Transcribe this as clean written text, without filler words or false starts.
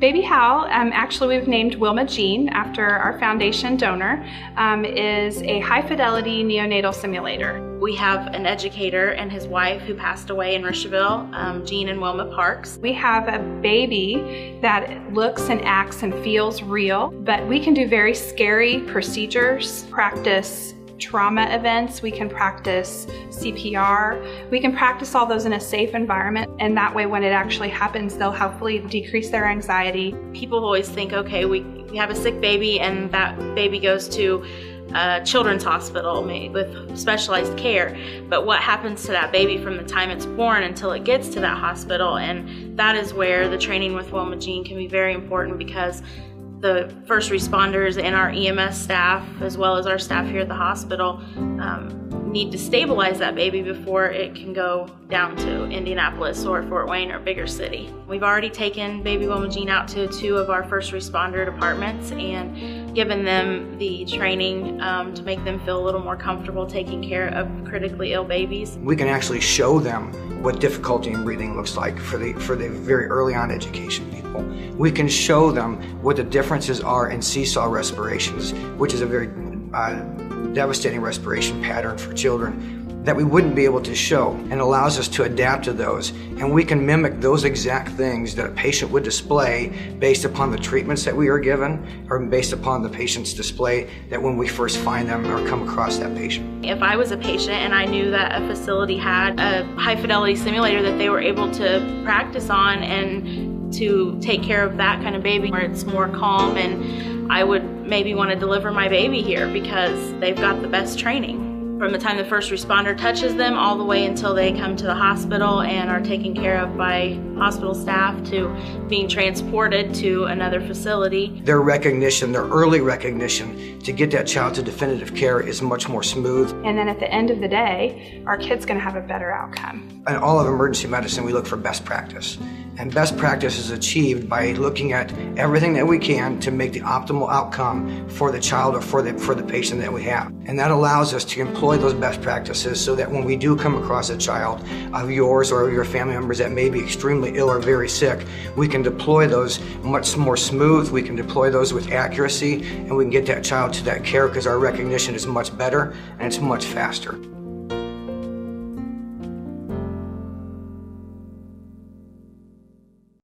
Baby Hal, actually we've named Wilma Gene after our foundation donor, is a high-fidelity neonatal simulator. We have an educator and his wife who passed away in Richeville, Gene and Wilma Parks. We have a baby that looks and acts and feels real, but we can do very scary procedures, practice trauma events, we can practice CPR, we can practice all those in a safe environment, and that way when it actually happens they'll hopefully decrease their anxiety. People always think, okay, we have a sick baby and that baby goes to a children's hospital with specialized care, but what happens to that baby from the time it's born until it gets to that hospital? And that is where the training with Wilma Gene can be very important, because the first responders and our EMS staff, as well as our staff here at the hospital, need to stabilize that baby before it can go down to Indianapolis or Fort Wayne or bigger city. We've already taken baby Wilma Gene out to 2 of our first responder departments and given them the training to make them feel a little more comfortable taking care of critically ill babies. We can actually show them what difficulty in breathing looks like for the very early on education people. We can show them what the differences are in seesaw respirations, which is a very devastating respiration pattern for children that we wouldn't be able to show, and allows us to adapt to those. And we can mimic those exact things that a patient would display based upon the treatments that we are given, or based upon the patient's display that when we first find them or come across that patient. If I was a patient and I knew that a facility had a high-fidelity simulator that they were able to practice on and to take care of that kind of baby where it's more calm, and I would maybe want to deliver my baby here because they've got the best training. From the time the first responder touches them all the way until they come to the hospital and are taken care of by hospital staff to being transported to another facility. Their recognition, their early recognition to get that child to definitive care is much more smooth. And then at the end of the day, our kid's going to have a better outcome. In all of emergency medicine, we look for best practice. And best practice is achieved by looking at everything that we can to make the optimal outcome for the child or for the patient that we have. And that allows us to employ those best practices so that when we do come across a child of yours or your family members that may be extremely ill or very sick, we can deploy those much more smooth, we can deploy those with accuracy, and we can get that child to that care because our recognition is much better and it's much faster.